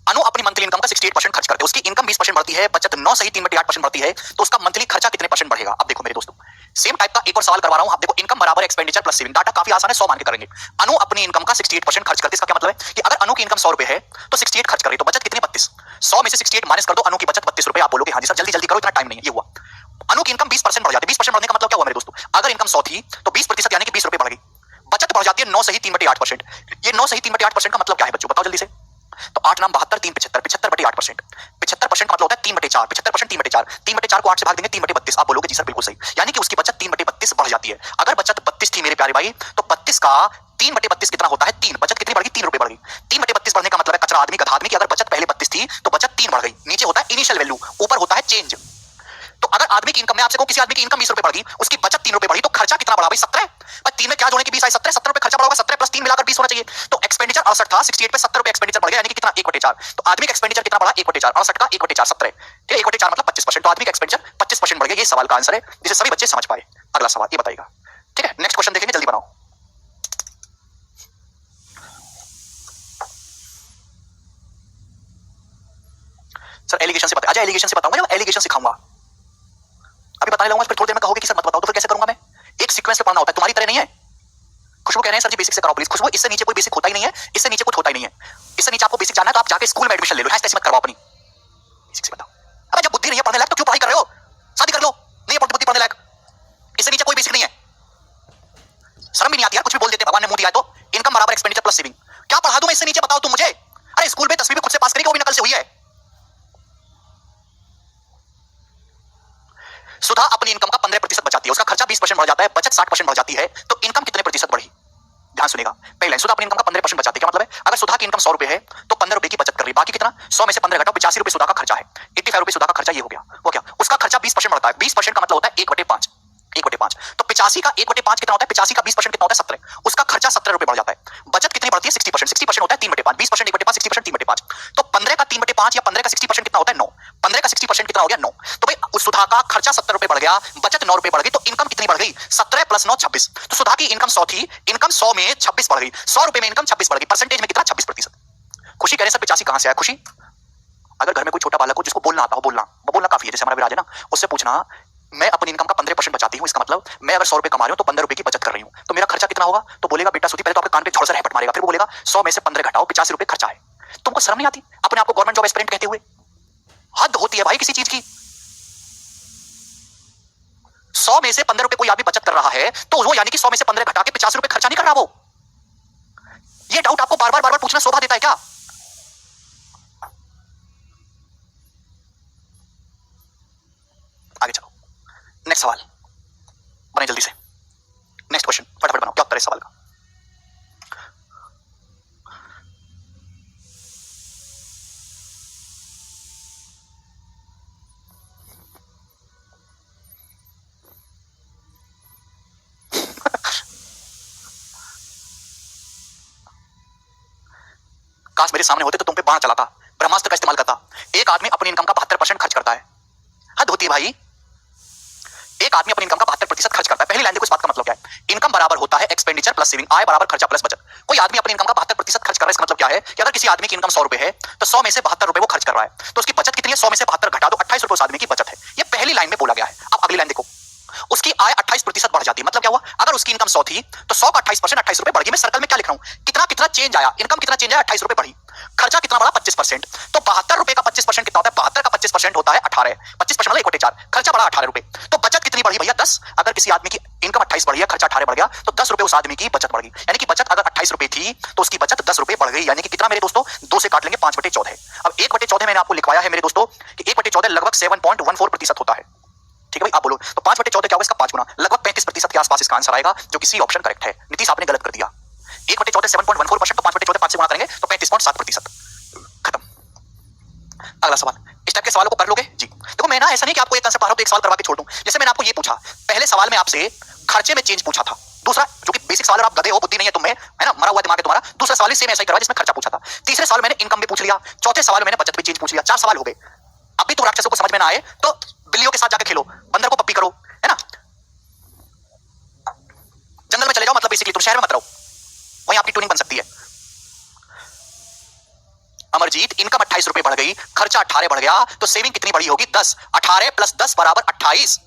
अनु अपनी मंथली इनकम का 68% खर्च करते हैं। उसकी इनकम 20% बढ़ती है, बचत 9 सही 3/8% बढ़ती है, तो उसका मंथली खर्चा कितने परसेंट बढ़ेगा? अब देखो मेरे दोस्तों, सेम टाइप का एक और सवाल करवा रहा हूं। आप देखो इनकम बराबर एक्सपेंडिचर प्लस सेविंग, डाटा काफी आसान है, 100 मान के करेंगे। अनु अपनी इनकम का 68% खर्च करती है। इसका क्या मतलब है कि अगर अनु की इनकम 100 रुपए है तो 68 खर्च कर रही है, तो बचत कितनी? 32। 100 में से 68 माइनस कर दो, अनु की बचत 32 रुपए। आप बोलोगे हाँ जी सर, जल्दी जल्दी करो, इतना टाइम नहीं है। ये हुआ अनु की इनकम 20% बढ़ जाती है। 20% बढ़ने का मतलब क्या हुआ मेरे दोस्तों? अगर इनकम 100 थी तो 20% यानी कि 20 रुपए बढ़ गई। बचत बढ़ जाती है 9 सही 3/8%। ये 9 सही 3/8% का मतलब क्या है बच्चों? बताओ जल्दी से। तो 8 नाम 72, 3 75, 75/8%। 75% का मतलब होता है 3/4। 75% 3/4, 3/4 को 8 से भाग देंगे 3/32। आप बोलोगे जी सर बिल्कुल सही, यानी कि उसकी बचत 3/32 बढ़ जाती है। अगर बचत 32 थी मेरे प्यारे भाई, तो 32 का 3/32 कितना होता है? 3। बचत कितनी बढ़ गई? 3 रुपए बढ़ गई। 3/32 बढ़ने का मतलब है कचरा आदमी, गधा आदमी की अगर बचत पहले 32 थी तो बचत 3 बढ़ गई। नीचे होता है इनिशियल वैल्यू, ऊपर होता है चेंज। तो अगर आदमी की इनकम, मैं आपसे कहूं किसी आदमी की इनकम 20 रुपए बढ़ गई, उसकी बचत 3 रुपए बढ़ी, तो खर्चा कितना बढ़ा भाई? 17। भाई 3 में क्या जोड़ने की 20 आई? 17 रुपए खर्चा बढ़ा होगा, 17 प्लस 3 मिलाकर 20 होना चाहिए। तो एक्सपेंडिचर 68 था, 68 पे 70 रुपए एक्सपेंडिचर बढ़ गया, यानी कि कितना? 1/4। तो आदमी का एक्सपेंडिचर कितना बढ़ा? 1/4। 68 का 1/4 17, ठीक है, 1/4 मतलब 25%। तो आदमी का एक्सपेंडिचर 25% बढ़ गया। ये सवाल का आंसर है, जिसे सभी बच्चे समझ पाए। अगला सवाल ये बताइएगा, ठीक है। नेक्स्ट क्वेश्चन देखेंगे, जल्दी बनाओ। सर एलिगेशन से बताइए। अच्छा एलिगेशन से बताऊंगा, मैं एलिगेशन सिखाऊंगा। अभी बताने लगूंगा, फिर थोड़ी देर में कहोगे कि सर मत बताओ, तो फिर कैसे करूंगा मैं? एक सीक्वेंस में पढ़ना होता है, तुम्हारी तरह नहीं है। खुशबू कह रहे हैं सर जी बेसिक से कराओ प्लीज। खुशबू इससे नीचे कोई बेसिक होता ही नहीं है, इससे नीचे कुछ होता ही नहीं है। इससे नीचे आपको बेसिक जानना है तो आप जाके स्कूल में एडमिशन ले लो, ऐसे मत करवाओ अपनी। बेसिक से बताओ। अबे जब बुद्धि नहीं है पढ़ने लायक तो क्यों पढ़ाई कर रहे हो? शादी कर लो, नहीं है बुद्धि पढ़ने लायक। इससे नीचे कोई बेसिक नहीं है। शर्म भी नहीं आती यार, कुछ भी बोल देते भगवान ने मुंह दिया तो। इनकम बराबर एक्सपेंडिचर प्लस सेविंग, क्या पढ़ा दूं मैं इससे नीचे? बताओ तुम मुझे। अरे स्कूल में 10वीं में खुद से पास करी, वो भी नकल से हुई है। सुधा अपनी इनकम का 15% बचाती है, उसका खर्चा 20% बढ़ जाता है, बचत 60% बढ़ जाती है, तो इनकम कितने प्रतिशत बढ़ी? ध्यान सुनेगा। पहली लाइन, सुधा अपनी इनकम का 15% बचाती है, क्या मतलब है? अगर सुधा की इनकम 100 रुपए है तो 15 रुपए की बचत कर रही है, बाकी कितना? 100 में से 15 घटाओ, 85 रुपए सुधा का खर्चा है, 85 रुपए सुधा का खर्चा। ये हो गया। उसका खर्चा 20% बढ़ता है। 20% का मतलब होता है 1/5। 85 का 1/5 कितना होता है? 85 का 20% कितना होता है? 17। उसका खर्चा 17 रुपए बढ़ जाता है। बचत कितनी बढ़ती है? 60%। 60% होता है 3/5, 20% 1/5, 60% 3/5। तो 15 का 3/5 या 15 का 60% कितना होता है? 9। 15 का 60% कितना हो गया? 9। तो भाई उस सुधा का खर्चा 70 रुपए बढ़ गया, बचत 9 रुपए बढ़ गई, तो इनकम कितनी बढ़ गई? 17 + 9 26। तो सुधा की इनकम 100 थी, इनकम 100 में 26 बढ़ गई, 100 रुपए में इनकम 26 बढ़ गई। परसेंटेज में कितना? 26%। खुशी कह रहे सर 85 कहां से आया? खुशी, अगर घर में कोई छोटा बालक हो जिसको बोलना आता हो, बोलना काफी है, जैसे हमारा विराज है ना, उससे पूछना मैं अपनी इनकम का 15% बचाती हूँ, इसका मतलब मैं अगर 100 रुपए कमा रही हूँ तो 15 रुपए की बचत कर रही हूँ, तो मेरा खर्चा कितना होगा? तो बोलेगा बेटा सुधी, पहले तो आपके कान पे थोड़ा सा रैपट मारेगा, फिर वो बोलेगा 100 में से 15 घटाओ, 85 रुपए खर्चा है। तुमको शर्म नहीं आती अपने आप को गवर्नमेंट जॉब एस्पिरेंट कहते हुए? हद होती है भाई किसी चीज की। 100 में से 15 रुपए कोई आदमी बचत कर रहा है तो वो यानी कि 100 में से 15 घटा के 85 रुपए खर्चा नहीं कर रहा वो। ये डाउट आपको बार बार पूछना शोभा देता है क्या? आगे चलो, नेक्स्ट सवाल बने जल्दी से। नेक्स्ट क्वेश्चन फटाफट बनाओ, क्या उत्तर है इस सवाल का? काश मेरे सामने होते तो तुम पे बाण चलाता, ब्रह्मास्त्र का इस्तेमाल करता। एक आदमी अपनी इनकम का 72% खर्च करता है। हद होती है भाई। एक आदमी अपनी इनकम का 72% खर्च करता है। पहली लाइन देखो, इस बात का मतलब क्या है? इनकम बराबर होता है एक्सपेंडिचर प्लस सेविंग, आय बराबर खर्चा प्लस बचत। कोई आदमी अपनी इनकम का 72% खर्च कर रहा है, इसका मतलब क्या है कि अगर किसी आदमी की इनकम 100 रुपए है तो 100 में से 72 रुपए वो खर्च कर रहा है, तो उसकी बचत कितनी है? 100 में से 72 घटा दो, 28 रुपए उस आदमी की बचत है। ये पहली लाइन में बोला गया है। अब अगली लाइन देखो, उसकी आय 28% बढ़ जाती है। मतलब क्या हुआ? अगर उसकी इनकम 100 थी तो 100 का 28%, 28 रुपए बढ़ गई। मैं सर्कल में क्या लिख रहा हूं? कितना कितना चेंज आया? इनकम कितना चेंज आया? 28 रुपए बढ़ी। खर्चा कितना बढ़ा? 25%। तो 72 रुपए का 25% कितना होता है? 72 का 25% होता है 18। 25% मतलब 1/4। खर्चा बढ़ा 18 रुपए, तो बचत कितनी बढ़ी भैया? 10। अगर किसी आदमी की इनकम 28 बढ़ी है, खर्चा 18 बढ़ गया, तो 10 रुपए उस आदमी की बचत बढ़ गई। यानी कि बचत अगर 28 रुपए थी तो उसकी बचत 10 रुपए बढ़ गई। यानी कि कितना मेरे दोस्तों? 2 से काट लेंगे 5/14। अब 1/14 मैंने आपको लिखवाया है मेरे दोस्तों कि 1/14 लगभग 7.14% होता है। ठीक है भाई, आप बोलो तो 5/14 क्या होगा? इसका 5 गुना, लगभग 35% के आसपास इसका आंसर आएगा, जो कि सी ऑप्शन करेक्ट है। नीतीश आपने गलत कर दिया। 1/14 7.14%, तो 5/14 5 से गुना करेंगे तो 35.7%। खत्म। अगला सवाल, इस टाइप के सवालों को कर लोगे जी? देखो मैं ना ऐसा नहीं कि आपको एक कंसेप्ट पढ़ा रहा हूं तो एक सवाल करवा के छोड़ दूं। जैसे मैंने आपको ये पूछा, पहले सवाल में आपसे खर्चे में चेंज पूछा था, दूसरा जो कि बेसिक सवाल, आप गधे हो, बुद्धि नहीं है तुम में, है ना, मरा हुआ दिमाग है तुम्हारा। दूसरा सवाल सेम ऐसा ही करवा जिसमें खर्चा पूछा था। तीसरे सवाल मैंने इनकम भी पूछ लिया, चौथे सवाल मैंने बचत भी चेंज पूछ लिया। 4 सवाल हो गए। अभी तो राक्षसों को समझ में ना आए तो बिल्लियों के साथ जाके खेलो, बंदर को पप्पी करो, है ना, जंगल में चले जाओ, मतलब बेसिकली तुम शहर में मत रहो, वहीं आपकी ट्यूनिंग बन सकती है। अमरजीत, इनकम 28 रुपए बढ़ गई, खर्चा 18 बढ़ गया, तो सेविंग कितनी बढ़ी होगी? 10। 18 + 10 = 28।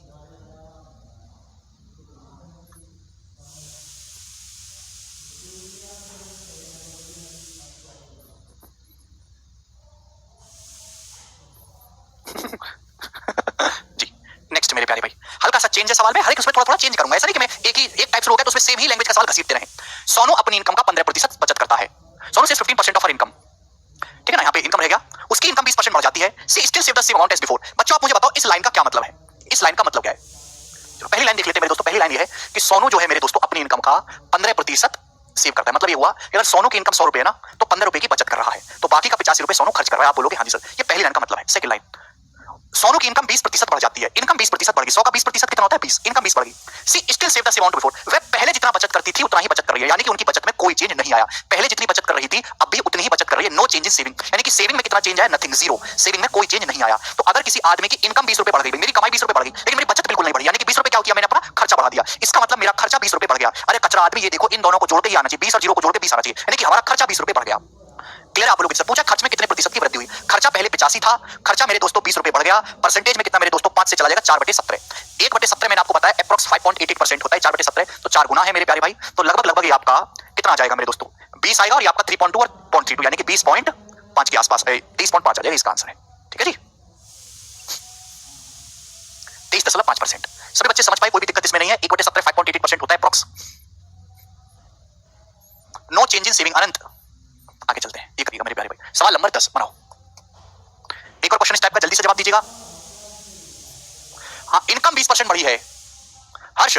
जी नेक्स्ट मेरे प्यारे भाई, हल्का सा चेंज है सवाल में, हर एक उसमें थोड़ा थोड़ा चेंज करूंगा। ऐसा नहीं कि मैं एक टाइप से हो गया तो उसमें सेम ही लैंग्वेज का सवाल घसीटते रहे। सोनू अपनी इनकम का 15% बचत करता है। सोनू सिर्फ 15% ऑफ हर इनकम, ठीक है ना, यहाँ पे इनकम रह गया, उसकी इनकम 20% बढ़ जाती है। She still save the same amount as before. बच्चों आप मुझे बताओ इस लाइन का क्या मतलब है? इस लाइन का मतलब क्या है? चलो पहली लाइन देख लेते हैं मेरे दोस्तों। पहली लाइन ये है कि सोनू जो है मेरे दोस्तों अपनी इनकम का 15% सेव करता है। मतलब ये हुआ कि अगर सोनू की इनकम 100 रुपए है ना, तो 15 रुपए की बचत कर रहा है, तो बाकी का 85 रुपए सोनू खर्च कर रहा है। आप बोलोगे हाँ जी सर, ये पहली लाइन का मतलब है। सेकंड लाइन, सोनू की इनकम 20% बढ़ जाती है। इनकम 20% बढ़ गई, 100 का 20% कितना होता है? 20। इनकम 20 बढ़ गई। She still save the same amount before. वह पहले जितना बचत करती थी उतना ही बचत कर रही है, यानी कि उनकी बचत में कोई चेंज नहीं आया। पहले जितनी बचत कर रही थी अब भी उतनी ही बचत कर रही है। नो चेंज इन सेविंग, यानी कि सेविंग में कितना चेंज आया? Nothing, zero. सेविंग में कोई चेंज नहीं आया। तो अगर किसी आदमी की इनकम 20 रुपए बढ़ गई, मेरी कमाई 20 रुपए बढ़ गई, लेकिन मेरी बचत बिल्कुल नहीं बढ़ी, यानी कि 20 रुपए क्या किया मैंने? अपना खर्चा बढ़ा दिया। इसका मतलब मेरा खर्चा 20 रुपए बढ़ गया। अरे कचरा आदमी, ये देखो इन दोनों को जोड़ के ही आना चाहिए, 20 और 0 को जोड़ के 20 आना चाहिए, यानी कि हमारा खर्चा 20 रुपए बढ़ गया। क्लियर? आप लोग इससे पूछा खर्च में कितने प्रतिशत की वृद्धि हुई? खर्चा पहले 85 था, खर्चा मेरे दोस्तों 20 रुपए बढ़ गया। परसेंटेज में कितना मेरे दोस्तों? 5 से चला जाएगा 4/17। 1/17 मैंने आपको बताया अप्रॉक्स 5.88% होता है। 4/17 तो 4 गुना है मेरे प्यारे भाई, तो लगभग ये आपका कितना आ जाएगा मेरे दोस्तों? 20 आएगा, और ये आपका 3.2 और 0.32 यानी कि 20.5 के आसपास, 30.5 आ जाएगा इसका आंसर है। ठीक है जी, 23.5%। सभी बच्चे समझ पाए? कोई भी दिक्कत इसमें नहीं है। 1/17 5.88% होता है approx. No change in saving. अनंत आगे चलते हैं, ये करिएगा मेरे प्यारे भाई। सवाल नंबर 10 बनाओ। एक और क्वेश्चन इस टाइप का, जल्दी से जवाब दीजिएगा। हाँ, इनकम 20% बढ़ी है। हर्ष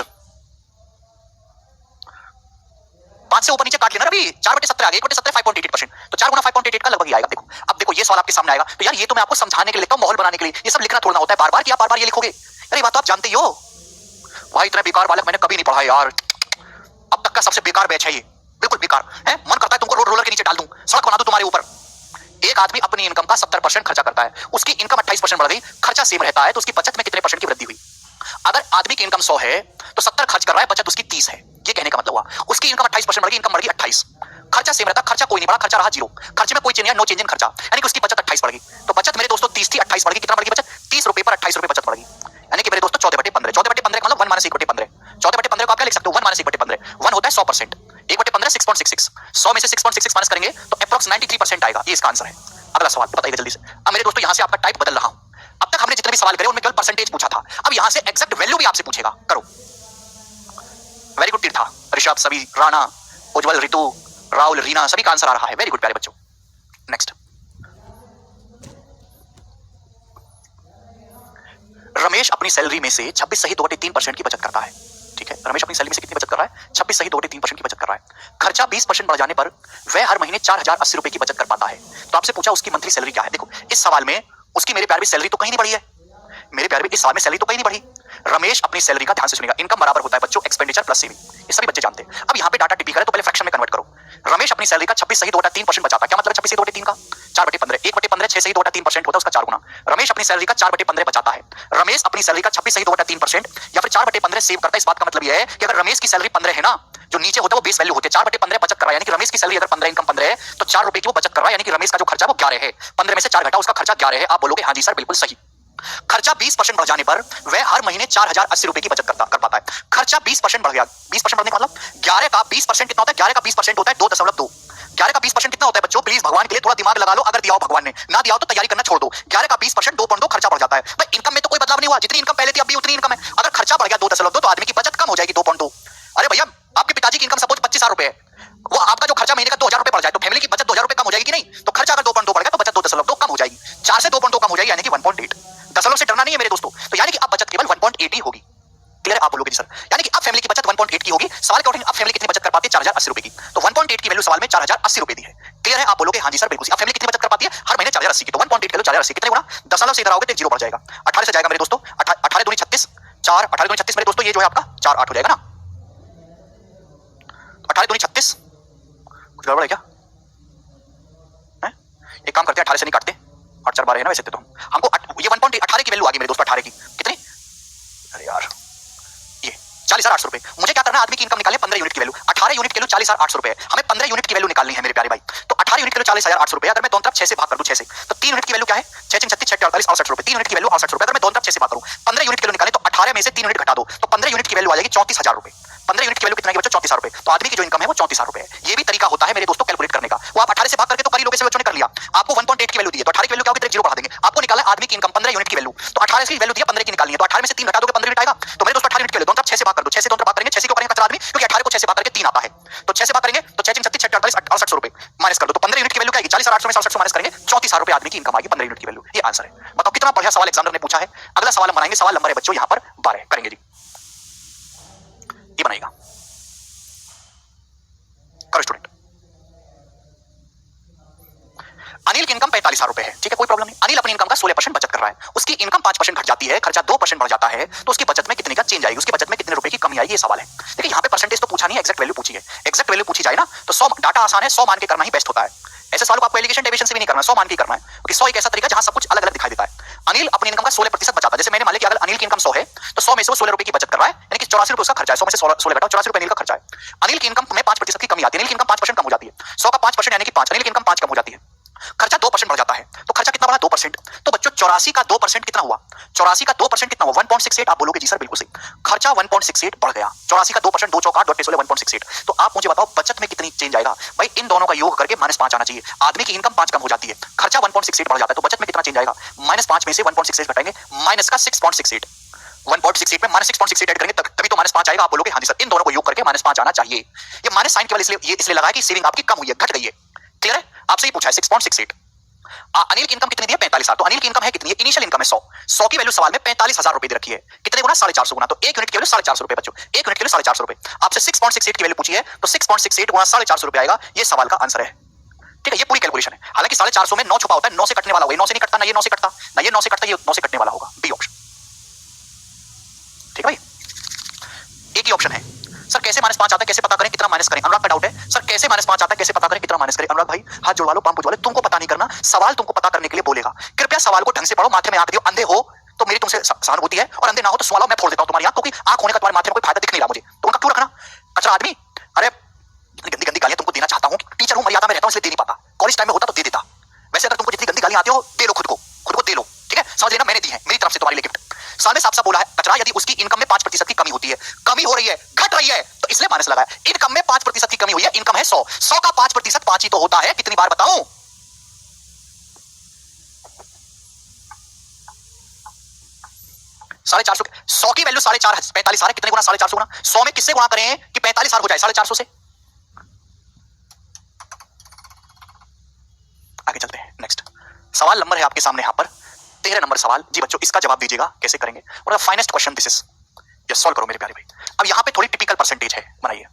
5 से ऊपर नीचे काट लेना अभी। 4/17 आ गया, 1/17 5.88%, तो 4 गुना 5.88 का लगभग ही आएगा। देखो अब देखो, ये सवाल आपके सामने आएगा, तो यार ये तो मैं आपको समझाने के लिए लिखता हूं, माहौल बनाने के लिए। ये सब लिखना थोड़ा ना होता है बार बार कि आप बार बार ये लिखोगे। अरे बात तो आप जानते ही हो। भाई इतना बेकार बालक मैंने कभी नहीं पढ़ा यार, अब तक का सबसे बेकार बैच है ये, बिल्कुल बेकार है। मन करता है तुमको रोड रोलर के नीचे डाल दूं, सड़क बना दूं तुम्हारे ऊपर। एक आदमी अपनी इनकम का 70% खर्चा करता है, उसकी इनकम 28% बढ़ गई, खर्चा सेम रहता है, तो उसकी बचत में कितने परसेंट की वृद्धि हुई? अगर आदमी की इनकम 100 है तो 70 खर्च कर रहा है, बचत उसकी 30 है। ये कहने का मतलब हुआ उसकी इनकम 28% बढ़ गई, इनकम बढ़ गई 28, खर्चा सेम रहता, खर्चा कोई नहीं बढ़ा, खर्चा रहा 0, खर्चे में कोई चेंज नहीं, नो चेंज इन खर्चा, यानी कि उसकी बचत 28 बढ़ गई। तो बचत मेरे दोस्तों 30 थी, 28 बढ़ गई, कितना बढ़ गई बचत? 30 रुपए पर 28 रुपए बचत बढ़ गई, यानी कि मेरे दोस्तों 14/15, 14/15 का मतलब 1 - 1/15, 14/15 को आप क्या लिख सकते हो? 1 - 1/15, 1 होता है 100%, 1/15 6.66, 100 में से 6.66 माइनस करेंगे तो अप्रॉक्स 93% आएगा, ये इसका आंसर है। अगला सवाल बताइएगा जल्दी से। अब मेरे दोस्तों यहां से आपका टाइप बदल रहा हूं, अब तक हमने जितने भी सवाल करे उनमें केवल परसेंटेज पूछा था, अब यहां से एग्जैक्ट वैल्यू भी आपसे पूछेगा, करो। वेरी गुड तीर्था, ऋषभ, सभी, राणा, उज्जवल, ऋतु, राहुल, रीना, सभी का आंसर आ रहा है, वेरी गुड प्यारे बच्चों। नेक्स्ट, रमेश अपनी सैलरी में से 26 सही 2/3% की बचत करता है। ठीक है, रमेश अपनी सैलरी में से कितनी बचत कर रहा है? 26 सही 2/3% की बचत कर रहा है। खर्चा 20% बढ़ जाने पर वह हर महीने 4080 रुपए की बचत कर पाता है। तो आपसे पूछा उसकी मंथली सैलरी क्या है। देखो इस सवाल में उसकी मेरे प्यार में सैलरी तो कहीं नहीं बढ़ी है, मेरे प्यार में इस सवाल में सैलरी तो कहीं नहीं बढ़ी। रमेश अपनी सैलरी का ध्यान से सुनिएगा, इनकम बराबर होता है बच्चों एक्सपेंडिचर प्लस सेविंग, ये सभी बच्चे जानते हैं। अब यहाँ पे डाटा टिपी करे तो पहले फ्रैक्शन में कन्वर्ट करो। रमेश अपनी सैलरी का 26 सही 2/3% बचाता है, क्या मतलब 26 सही 2/3 का? 4/15, 1/15 6 सही 2/3% होता है, उसका 4 गुना। रमेश अपनी सैलरी का 4/15 बचाता है। रमेश अपनी सैलरी का 26 सही 2/3% या फिर 4/15 सेव करता है। इस बात का मतलब यह है कि अगर रमेश की सैलरी 15 है ना, जो नीचे होता है वो बेस वैल्यू होती है, 4/15 बचत कर रहा है, यानी कि रमेश की सैलरी अगर 15, इनकम 15 है तो 4 रुपए की वो बचत कर रहा है, यानी कि रमेश का जो खर्चा वो 11 है। 15 में से 4 घटा, उसका खर्चा 11 है। आप बोलोगे हाँ जी सर बिल्कुल सही। खर्चा 20% बढ़ जाने पर वह हर महीने 4080 रुपए की बचत कर पाता है। खर्चा 20% बढ़ गया, 20% बढ़ने का मतलब 11 का 20% कितना होता है? 11 का 20% होता है 2.2। 11 का 20% कितना होता है बच्चों? प्लीज भगवान के लिए थोड़ा दिमाग लगा लो, अगर दिया हो भगवान ने, ना दिया हो तो तैयारी करना छोड़ दो। 11 का 20% 2.2 खर्चा बढ़ जाता है। भाई इनकम में तो कोई बदलाव नहीं हुआ, जितनी इनकम पहले थी अभी उतनी इनकम है। अगर खर्चा बढ़ गया 2.2 तो आदमी की बचत कम हो जाएगी 2.2। अरे भैया आपके पिताजी की इनकम सपोज 25,000 रुपए है, वो आपका जो खर्चा महीने का 2,000 रुपए बढ़ जाए तो फैमिली की बचत 2,000 रुपए कम हो जाएगी कि नहीं? तो खर्चा अगर 2.2 बढ़ गया तो बचत 2.2 कम हो जाएगी। 4 से 2.2 कम हो जाएगी, यानी कि 1.8। दशमलव से डरना नहीं है मेरे दोस्तों, तो यानी कि अब बचत केवल 1.8 ही होगी। क्लियर है? आप बोलोगे जी सर, यानी कि अब फैमिली की बचत 1.8 की होगी। सवाल का अब फैमिली कितनी बचत कर पाती है? 4080 रुपए की। तो 1.8 की वैल्यू सवाल में 4080 रुपए दी है। क्लियर है? आप बोलोगे हाँ जी सर बिल्कुल। अब फैमिली कितनी बचत कर पाती है? हर महीने 4080 की। तो 1.8 किलो 4080 कितने गुना? दशमलव से इधर आओगे तो 0 बढ़ जाएगा, 18 से जाएगा मेरे दोस्तों, 18 दूनी 36, 4 18 दूनी 36 मेरे दोस्तों, ये जो है आपका 4 8 हो जाएगा ना। 18 दूनी 36, कुछ गड़बड़ है क्या? एक काम करते हैं 18 से नहीं काटते, 8 4 12 है ना वैसे तो हमको ये 1.8 18 की वैल्यू आ गई मेरे दोस्तों, 18 की कितनी? अरे यार ये 40,800 रुपए। मुझे क्या करना है? आदमी की इनकम निकालनी 15 यूनिट की वैल्यू, 18 यूनिट की वैल्यू 40,800 रुपए है, हमें 15 यूनिट की वैल्यू निकालनी है मेरे प्यारे भाई। तो 18 यूनिट की वैल्यू 40,800 रुपए, अगर मैं दोनों तरफ 6 से भाग कर दूं 6 से, तो 3 यूनिट की वैल्यू क्या है? 6 6 36 6 48 68 रुपए, 3 यूनिट की वैल्यू 68 रुपए। अगर मैं दोनों तरफ 6 से भाग करूं, 15 यूनिट की वैल्यू निकालें तो 18 में से 3 यूनिट घटा दो तो 15 यूनिट की वैल्यू आ जाएगी 34,000 रुपए। 15 यूनिट की वैल्यू कितना है बच्चों? 34,000 रुपए। तो आदमी की जो इनकम है वो 34,000 रुपए है। ये भी तरीका होता है मेरे दोस्तों कैलकुलेट करने का, वो आप 18 से भाग करके तो कर ही लोगे, बच्चों ने कर लिया। आपको 1.8 की वैल्यू दी है तो 18 की वैल्यू क्या होगी? 0 बढ़ा देंगे। आपको निकाला है आदमी की इनकम 15 यूनिट की वैल्यू, तो 18 की वैल्यू दी है 15 की निकालनी है, तो 18 में से 3 घटा दोगे 15 यूनिट आएगा। तो मेरे दोस्तों 18 यूनिट की वैल्यू दोनों तरफ 6 से भाग कर दो, 6 से दोनों तरफ भाग करेंगे, 6 से क्यों करेंगे कचरा आदमी? क्योंकि 18 को 6 से भाग करके 3 आता है, तो 6 से भाग करेंगे तो 6 6 36 6 48 68 रुपए माइनस कर दो, तो 15 यूनिट की वैल्यू क्या आएगी? 40,800 में 6700 माइनस करेंगे 34,000 रुपए आदमी की इनकम आएगी 15 यूनिट की वैल्यू। ये आंसर है। बताओ कितना बढ़िया सवाल एग्जामिनर ने पूछा है। अगला सवाल हम बनाएंगे, सवाल नंबर है बच्चों यहां पर 12 करेंगे जी, ये बनाएगा, करो स्टूडेंट। अनिल की इनकम 45,000 रुपए है, ठीक है कोई प्रॉब्लम नहीं। अनिल अपनी इनकम का 16% बचत कर रहा है, उसकी इनकम 5% घट जाती है, खर्चा 2% बढ़ जाता है, तो उसकी बचत में कितने का चेंज आएगी? उसकी बचत में कितने रुपए की कमी आएगी? ये सवाल है। देखिए यहाँ पे परसेंटेज तो पूछा नहीं है, एक्जैक्ट वैल्यू पूछी है। एक्जैक्ट वैल्यू पूछी जाए ना तो 100, डाटा आसान है, 100 मान के करना ही बेस्ट होता है। ऐसे सवाल को आपको एलिगेशन डेविएशन से भी नहीं करना, 100 मान के करना है, क्योंकि 100 एक ऐसा तरीका जहां सब कुछ अलग अलग दिखाई देता है। अनिल अपनी इनकम का 16% बचाता है। जैसे मैंने मान लिया कि अगर अनिल की इनकम 100 है तो 100 में से वो 16 रुपए की बचत कर रहा है, यानी कि 84 रुपए उसका खर्चा है। 100 में से 16 घटाओ, 84 रुपए अनिल का खर्चा है। अनिल की इनकम में 5% की कमी आती है, अनिल की इनकम 5% कम हो जाती है। 100 का 5% यानी कि 5, अनिल की इनकम 5 कम हो जाती है, खर्चा 2% बढ़ जाता है, तो खर्चा कितना बढ़ा? 2%। तो बच्चों 84 का 2% कितना हुआ? 84 का 2% कितना हुआ? 1.68। आप बोलोगे जी सर बिल्कुल सही, खर्चा 1.68 बढ़ गया। 84 का 2%, 2 चौक 8, 2 16 1.68। तो आप मुझे बताओ बचत में कितनी चेंज आएगा? भाई इन दोनों का योग करके -5 आना चाहिए। आदमी की इनकम 5 कम हो जाती है, खर्चा 1.68 बढ़ जाता है, तो बचत में कितना चेंज आएगा? -5 में से 1.68 घटाएंगे, माइनस का 6.68, 1.68 में -6.68 ऐड करेंगे तभी तो -5 आएगा। आप बोलोगे हाँ जी सर, इन दोनों को योग करके -5 आना चाहिए। ये माइनस साइन केवल इसलिए लगा है कि सेविंग आपकी कम हुई है, घट गई है। क्लियर है? आपसे ही पूछा है 6.68। अनिल की इनकम कितनी दी है? 45,000। तो अनिल की इनकम है कितनी है? इनिशियल इनकम है 100, 100 की वैल्यू सवाल में 45,000 रुपए दे रखी है, कितने गुना? 450 गुना। तो 1 यूनिट की वैल्यू 450 रुपए बच्चों, 1 यूनिट की वैल्यू 450 रुपए। आपसे 6.68 की वैल्यू पूछी है तो 6.68 गुना 450 रुपए आएगा, ये सवाल का आंसर है। ठीक है, ये पूरी कैलकुलेशन है। हालांकि 450 में 9 छुपा होता है, 9 से कटने वाला होगा, 9 से नहीं कटता, ना ये 9 से कटता, ना ये 9 से कटता, ये 9 से कटने वाला होगा, बी ऑप्शन। ठीक है भाई, एक ही ऑप्शन है सर, कैसे -5 आता है, कैसे पता करें, कितना माइनस करें। अनुराग का डाउट है सर, कैसे -5 आता है, कैसे पता करें, कितना माइनस करें। अनुराग भाई हाथ जुड़वा लो, पांव पुजवा लो, तुमको पता नहीं करना, सवाल तुमको पता करने के लिए बोलेगा। कृपया सवाल को ढंग से पढ़ो, माथे में आंख दियो। अंधे हो तो मेरी तुमसे सहानुभूति है, और अंधे ना हो तो सवालों मैं फोड़ देता हूं तुम्हारी आंख, क्योंकि आंख होने का तुम्हारे माथे में कोई फायदा दिख नहीं रहा मुझे, तो उनका क्यों रखना। कचरा आदमी। अरे गंदी गंदी गालियां तुमको देना चाहता हूं, टीचर हूं, मर्यादा में रहता हूं, इसलिए दे नहीं पाता। कॉलेज टाइम में होता तो दे देता। वैसे अगर तुमको जितनी गंदी गालियां आती हो, दे लो खुद को दे लो, ठीक है, समझ लेना, मैंने दी है, मेरी तरफ से तुम्हारे लिए गिफ्ट। साल में साफ बोला है, कचरा यदि उसकी इनकम में 5% की कमी होती है, कमी हो रही है, घट रही है, तो इसलिए माइनस लगा है। इनकम में 5% की कमी हुई है, इनकम है 100 का 5% 5 ही तो होता है। कितनी बार बताऊं? साढ़े 400, 100 की वैल्यू 4.5 45 आ रहा है, कितने गुना 450 गुना 100 में किससे गुणा करें कि 45 हो जाए 450 से। आगे चलते हैं, नेक्स्ट सवाल नंबर है आपके सामने यहां पर 13 नंबर सवाल। जी बच्चों, इसका जवाब दीजिएगा कैसे करेंगे, और finest question this is, yes solve करो मेरे प्यारे भाई। अब यहां पे थोड़ी टिपिकल परसेंटेज है, बनाइए।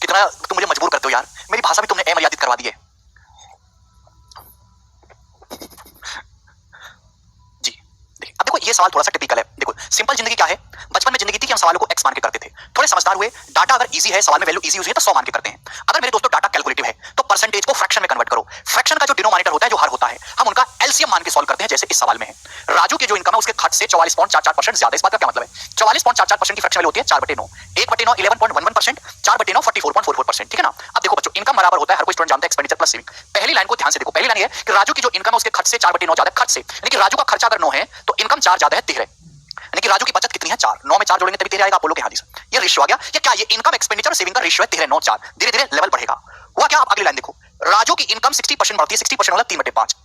कितना तुम मुझे मजबूर करते हो यार, मेरी भाषा भी तुमने अमर्यादित करवा दी है। जी देखिए, अब देखो ये सवाल थोड़ा सा टिपिकल है। देखो सिंपल जिंदगी क्या है, बचपन में जिंदगी थी कि हम सवालों को एक्स मान के करते थे, थोड़े समझदार हुए, डाटा अगर इजी है, सवाल में वैल्यू इजी हुई है तो 100 मान के करते हैं। अगर मेरे दोस्तों डाटा कैलकुलेटिव है तो परसेंटेज को फ्रैक्शन में कन्वर्ट करो। फ्रैक्शन का जो डिनोमिनेटर होता है, जो हर होता है, हम उनका एलसीएम मान के सॉल्व करते हैं, जैसे इस सवाल में है। राजू की जो इनकम है उसके खर्च से 44.44% ज्यादा। इस बात का क्या मतलब है? 44.44% की फ्रैक्शन वैल्यू होती है 4/9, 1/9 11.11%, 4/9 44.44%, ठीक है ना। अब देखो बच्चों, इनकम बराबर होता है, हर कोई स्टूडेंट जानता है, एक्सपेंडिचर प्लस सेविंग। पहली लाइन को ध्यान से देखो, पहली लाइन है कि राजू की जो इनकम है उसके खर्च से 4/9 ज्यादा, खर्च से, यानी कि राजू का खर्चा अगर 9 है तो इनकम 4 ज्यादा है 13, यानी कि राजू की बचत कितनी है 4। 9 में 4 जोड़ेंगे तभी 13 आएगा। आप बोलोगे हाँ जी सर, ये रेशियो आ गया। ये क्या, ये इनकम एक्सपेंडिचर और सेविंग का रेशियो है 13 9 4। धीरे धीरे लेवल बढ़ेगा। हुआ क्या, आप अगली लाइन देखो, राजू की इनकम 60% बढ़ती है, 60% मतलब 3/5,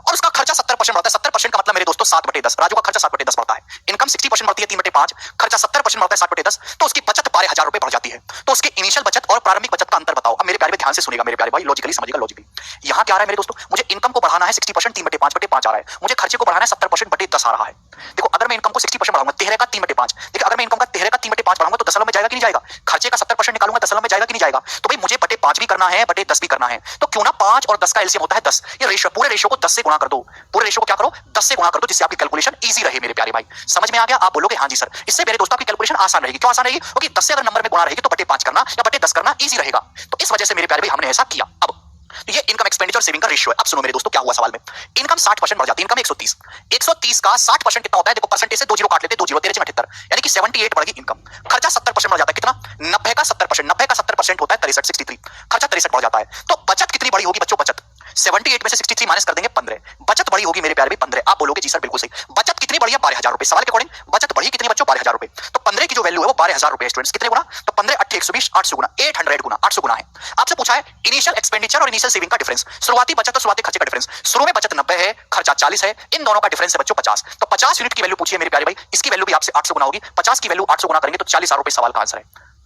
और उसका खर्चा 70% बढ़ता है। 70% का मतलब मेरे दोस्तों 7/10। राजू का खर्चा 7/10 बढ़ता है, इनकम 60% बढ़ती है 3/5, खर्चा 70% बढ़ता है 7/10, तो उसकी बचत 12,000 रुपए बढ़ जाती है। तो उसके इनिशियल बचत और प्रारंभिक बचत का अंतर बताओ। अब मेरे प्यारे भाई ध्यान से सुनिएगा, मेरे प्यारे भाई लॉजिकली समझिएगा, लॉजिकली यहां क्या आ रहा है मेरे दोस्तों, मुझे इनकम को बढ़ाना है 60%, 3/5 आ रहा है, मुझे खर्चे को बढ़ाना है 70%/10 आ रहा है। देखो अगर मैं इनकम को 60% बढ़ाऊंगा, 13 का 3/5, देखिए अगर मैं इनकम का 13 का 3/5 बढ़ाऊंगा तो दशमलव में जाएगा कि नहीं जाएगा, खर्चे का 70% निकालूंगा दशमलव में जाएगा कि नहीं जाएगा। तो भाई मुझे 5 भी करना है, 10 भी करना है, तो क्यों ना 5 और 10 का एलसीएम होता है 10। ये रेशियो, पूरे रेशियो को 10 से गुणा कर दो, पूरे रेशियो को क्या करो 10 से गुणा कर दो, जिससे आपकी कैलकुलेशन इजी रहे। मेरे प्यारे भाई समझ में आ गया? आप बोलोगे हाँ जी सर, इससे मेरे दोस्तों की कैलकुलेशन आसान रहेगी। क्यों आसान रहेगी? क्योंकि 10 से अगर नंबर में गुणा रहेगी तो 5 करना या 10 करना इजी रहेगा। तो इस वजह से मेरे प्यारे भाई हमने ऐसा किया। अब तो ये इनकम एक्सपेंडिचर सेविंग का रेशियो है। अब सुनो मेरे दोस्तों क्या हुआ सवाल में, इनकम 60% बढ़ जाती है, इनकम 130, 130 का 60% कितना होता है? देखो परसेंटेज से 2 जीरो काट लेते, 2 जीरो 13 78, यानी कि 78 बढ़ गई इनकम। खर्चा 70% बढ़ जाता है, कितना? 90 का 70%, 90 का 70% होता है 63, 63, खर्चा 63 बढ़ जाता है। तो बचत कितनी बड़ी होगी बच्चों? बचत 78 में से 63 माइनस कर देंगे 15, बचत बड़ी होगी मेरे प्यारे भाई 15। आप बोलोगे जी सर बिल्कुल सही, बचत कितनी बढ़ी है? 12,000 रुपए। सवाल के अकॉर्डिंग बचत बढ़ी कितनी बच्चों? 12,000 रुपए। तो 15 की जो वैल्यू है वो 12,000 रुपए। स्टूडेंट्स कितने गुना? तो 15 8 120, 800 गुना, 800 गुना, 800 गुना है। आपसे पूछा है इनिशियल एक्सपेंडिचर और इनिशियल सेविंग का डिफरेंस, शुरुआती बचत और शुरुआती खर्चे का डिफरेंस। शुरू में बचत 90 है, खर्चा 40 है, इन दोनों का डिफरेंस है बच्चों 50। तो 50 यूनिट की वैल्यू पूछिए मेरे प्यारे भाई, इसकी वैल्यू भी आपसे 800 गुना होगी। 50 की वैल्यू 800 गुना करेंगे तो 40,000 रुपए सवाल का आंसर है।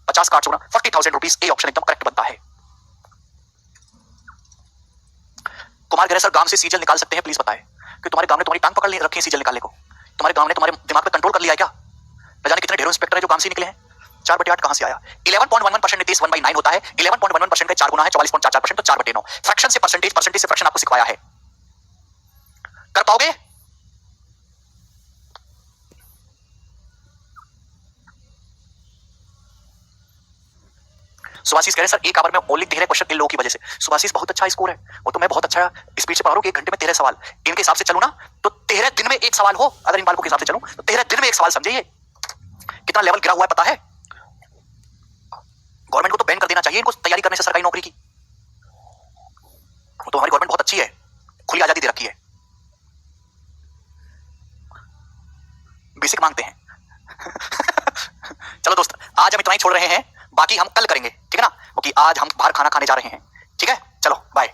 50 का 800 गुना 40,000 रुपीज, ए ऑप्शन एकदम करेक्ट बनता है। कुमार गहरे सर, गांव से सीजल निकाल सकते हैं प्लीज बताएं कि तुम्हारे गांव ने तुम्हारी टांग पकड़ रखी है सीजल निकालने को, तुम्हारे गांव ने तुम्हारे दिमाग पे कंट्रोल कर लिया है क्या? न जाने कितने ढेरों इंस्पेक्टर है जो गांव से निकले हैं। 4/8 कहां से आया? 11.11% नितेश 1/9 होता है, 11.11% का 4 गुना है 44.44%, तो 4/9। फ्रैक्शन से परसेंटेज, परसेंटेज से फ्रैक्शन आपको सिखाया है, कर पाओगे? सुभाषिस कह रहे सर एक आवर में ओनली 13 क्वेश्चन इन लोगों की वजह से। सुभाषिस बहुत अच्छा स्कोर है, वो तो मैं बहुत अच्छा स्पीड से पढ़ा रहा हूं कि 1 घंटे में 13 सवाल। इनके हिसाब से चलूं ना तो 13 दिन में एक सवाल हो, अगर इन बालकों के हिसाब से चलूं तो 13 दिन में एक सवाल। समझिए कितना लेवल गिरा हुआ है पता है? गवर्नमेंट को तो बैन कर देना चाहिए इनको तैयारी करने से सरकारी नौकरी की। तो हमारी गवर्नमेंट बहुत अच्छी है, खुली आजादी दे रखी है, बेसिक मांगते हैं। चलो दोस्त आज हम इतना ही छोड़ रहे हैं, बाकी हम कल करेंगे, ठीक है ना? क्योंकि आज हम बाहर खाना खाने जा रहे हैं, ठीक है? चलो बाय।